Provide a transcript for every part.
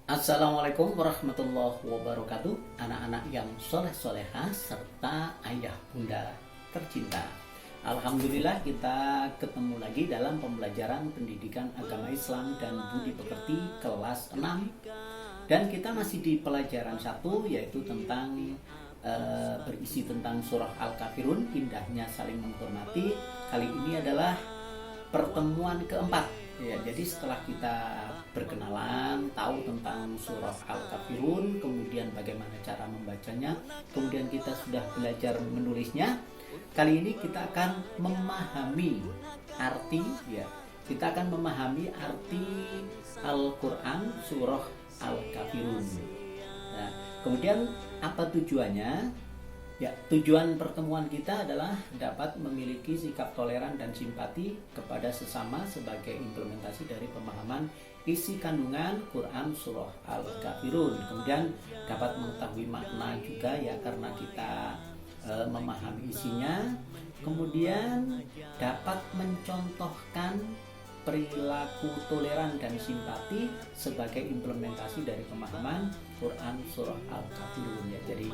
Assalamualaikum warahmatullahi wabarakatuh. Anak-anak yang soleh-solehah serta ayah bunda tercinta, Alhamdulillah kita ketemu lagi dalam pembelajaran pendidikan agama Islam dan budi pekerti kelas 6. Dan kita masih di pelajaran 1, yaitu tentang berisi tentang surah Al-Kafirun, indahnya saling menghormati. Kali ini adalah pertemuan keempat. Ya, jadi setelah kita berkenalan, tahu tentang surah Al-Kafirun, kemudian bagaimana cara membacanya, kemudian kita sudah belajar menulisnya. Kali ini kita akan memahami arti, ya. Kita akan memahami arti Al-Qur'an surah Al-Kafirun. Nah, kemudian apa tujuannya? Ya, tujuan pertemuan kita adalah dapat memiliki sikap toleran dan simpati kepada sesama sebagai implementasi dari pemahaman isi kandungan Quran Surah Al-Kafirun. Kemudian dapat mengetahui makna juga, ya, karena kita memahami isinya. Kemudian dapat mencontohkan perilaku toleran dan simpati sebagai implementasi dari pemahaman Quran Surah Al-Kafirun, ya. Jadi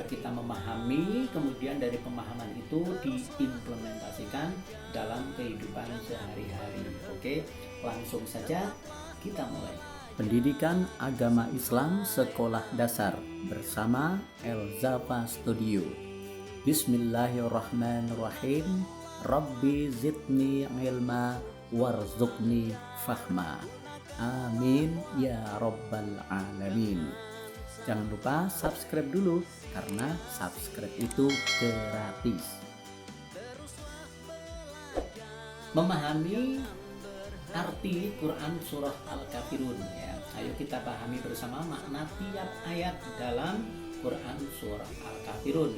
kita memahami, kemudian dari pemahaman itu diimplementasikan dalam kehidupan sehari-hari. Oke, langsung saja kita mulai. Pendidikan Agama Islam Sekolah Dasar bersama Elzava Studio. Bismillahirrahmanirrahim. Rabbi zidni ilma warzuqni fahma. Amin ya rabbal alamin. Jangan lupa subscribe dulu, karena subscribe itu gratis. Memahami arti Quran Surah Al-Kafirun, ya. Ayo kita pahami bersama makna tiap ayat dalam Quran Surah Al-Kafirun.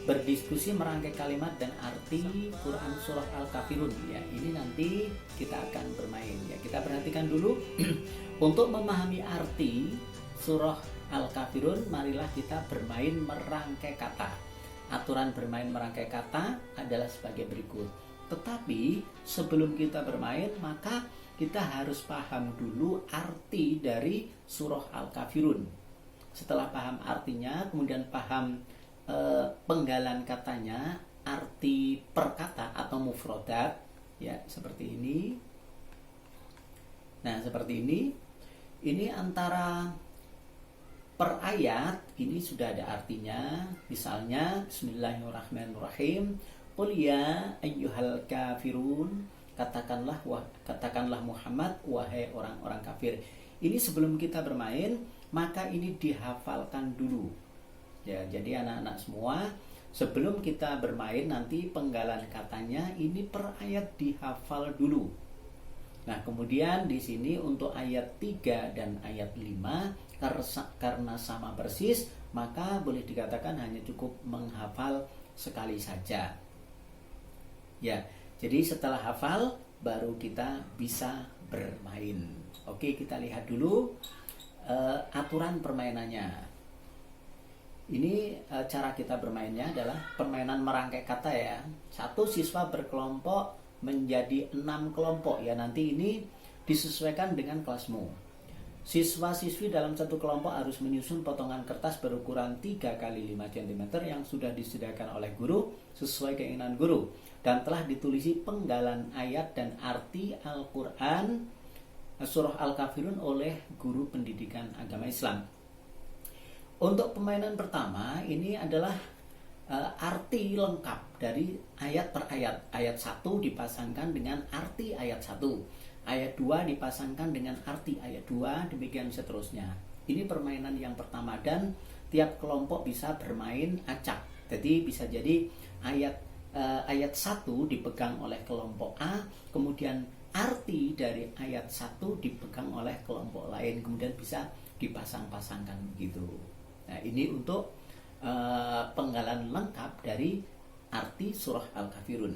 Berdiskusi merangkai kalimat dan arti Quran Surah Al-Kafirun, ya. Ini nanti kita akan bermain, ya. Kita perhatikan dulu. Untuk memahami arti Surah Al-Kafirun, marilah kita bermain merangkai kata. Aturan bermain merangkai kata adalah sebagai berikut. Tetapi sebelum kita bermain, maka kita harus paham dulu arti dari surah Al-Kafirun. Setelah paham artinya, kemudian paham penggalan katanya, arti per kata atau mufrodat, ya, seperti ini. Nah, seperti ini. Ini antara per ayat ini sudah ada artinya. Misalnya Bismillahirrahmanirrahim. Qul ya ayyuhal kafirun, katakanlah Muhammad, wahai orang-orang kafir. Ini sebelum kita bermain, maka ini dihafalkan dulu, ya. Jadi anak-anak semua, sebelum kita bermain nanti penggalan katanya ini per ayat dihafal dulu. Nah, kemudian di sini untuk ayat 3 dan ayat 5 karena sama persis, maka boleh dikatakan hanya cukup menghafal sekali saja. Ya, jadi setelah hafal baru kita bisa bermain. Oke, kita lihat dulu aturan permainannya. Ini cara kita bermainnya adalah permainan merangkai kata, ya. Satu siswa berkelompok menjadi 6 kelompok, ya. Nanti ini disesuaikan dengan kelasmu. Siswa-siswi dalam satu kelompok harus menyusun potongan kertas berukuran 3 x 5 cm yang sudah disediakan oleh guru sesuai keinginan guru dan telah ditulisi penggalan ayat dan arti Al-Quran Surah Al-Kafirun oleh guru pendidikan agama Islam. Untuk permainan pertama ini adalah arti lengkap dari ayat per ayat. Ayat 1 dipasangkan dengan arti ayat 1. Ayat 2 dipasangkan dengan arti ayat 2, demikian seterusnya. Ini permainan yang pertama dan tiap kelompok bisa bermain acak. Jadi bisa jadi ayat 1 dipegang oleh kelompok A, kemudian arti dari ayat 1 dipegang oleh kelompok lain, kemudian bisa dipasang-pasangkan begitu. Nah, ini untuk penggalan lengkap dari arti surah Al-Kafirun.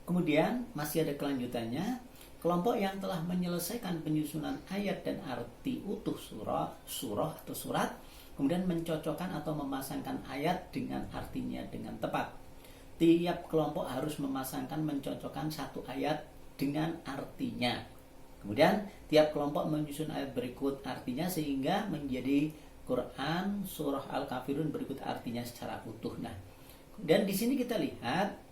Kemudian masih ada kelanjutannya. Kelompok yang telah menyelesaikan penyusunan ayat dan arti utuh surah atau surat, kemudian mencocokkan atau memasangkan ayat dengan artinya dengan tepat. Tiap kelompok harus memasangkan mencocokkan satu ayat dengan artinya. Kemudian tiap kelompok menyusun ayat berikut artinya sehingga menjadi Quran surah Al-Kafirun berikut artinya secara utuh. Nah, dan di sini kita lihat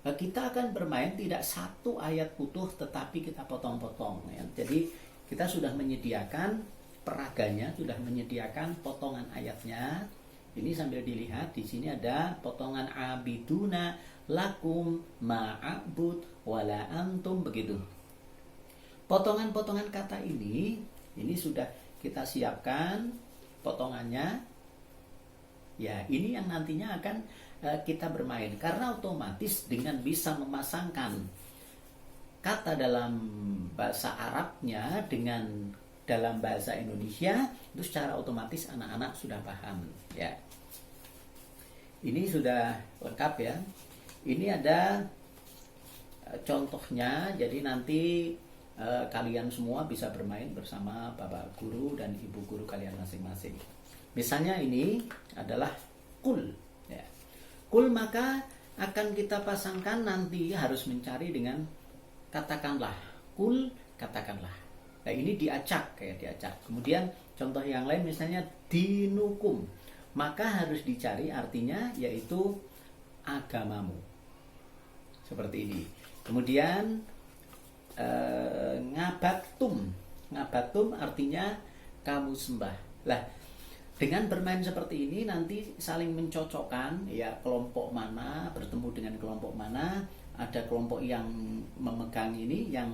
kita akan bermain tidak satu ayat utuh tetapi kita potong-potong ya. Jadi kita sudah menyediakan peraganya, sudah menyediakan potongan ayatnya. Ini sambil dilihat di sini ada potongan abiduna lakum ma'abud wala antum begitu. Potongan-potongan kata ini sudah kita siapkan potongannya. Ya, ini yang nantinya akan kita bermain karena otomatis dengan bisa memasangkan kata dalam bahasa Arabnya dengan dalam bahasa Indonesia itu secara otomatis anak-anak sudah paham ya. Ini sudah lengkap ya. Ini ada contohnya, jadi nanti kalian semua bisa bermain bersama bapak guru dan ibu guru kalian masing-masing. Misalnya ini adalah kul ya. Kul maka akan kita pasangkan nanti harus mencari dengan katakanlah. Kul katakanlah. Nah ini diacak kayak diacak. Kemudian contoh yang lain misalnya dinukum, maka harus dicari artinya yaitu agamamu. Seperti ini. Kemudian ngabatum artinya kamu sembah. Lah dengan bermain seperti ini nanti saling mencocokkan ya, kelompok mana bertemu dengan kelompok mana. Ada kelompok yang memegang ini yang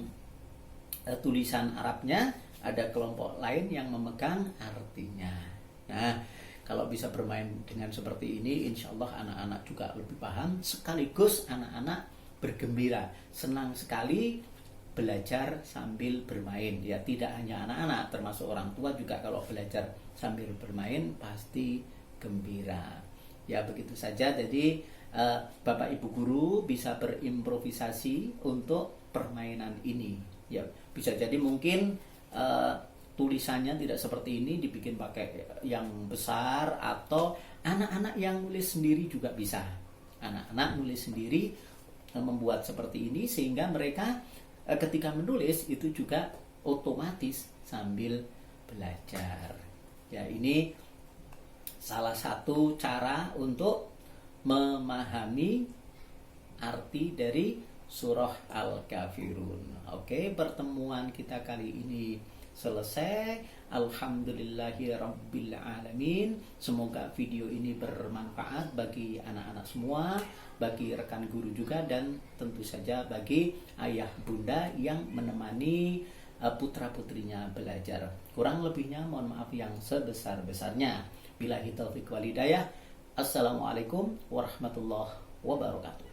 tulisan Arabnya, ada kelompok lain yang memegang artinya. Nah kalau bisa bermain dengan seperti ini, insya Allah anak-anak juga lebih paham, sekaligus anak-anak bergembira, senang sekali belajar sambil bermain. Ya tidak hanya anak-anak, termasuk orang tua juga kalau belajar sambil bermain pasti gembira. Ya begitu saja. Jadi Bapak Ibu guru bisa berimprovisasi untuk permainan ini. Ya bisa jadi mungkin tulisannya tidak seperti ini, dibikin pakai yang besar, atau anak-anak yang nulis sendiri juga bisa. Anak-anak nulis sendiri membuat seperti ini sehingga mereka ketika menulis itu juga otomatis sambil belajar. Ya ini salah satu cara untuk memahami arti dari surah Al-Kafirun. Oke, pertemuan kita kali ini selesai. Alhamdulillahirabbil alamin. Semoga video ini bermanfaat bagi anak-anak semua, bagi rekan guru juga, dan tentu saja bagi ayah bunda yang menemani putra-putrinya belajar. Kurang lebihnya mohon maaf yang sebesar-besarnya. Billahi taufiq wal hidayah. Assalamualaikum warahmatullahi wabarakatuh.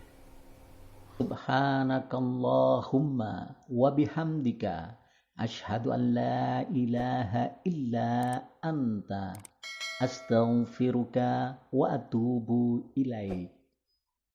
Subhanakallahumma wa bihamdika asyhadu an la ilaha illa anta astaghfiruka wa atubu ilaik.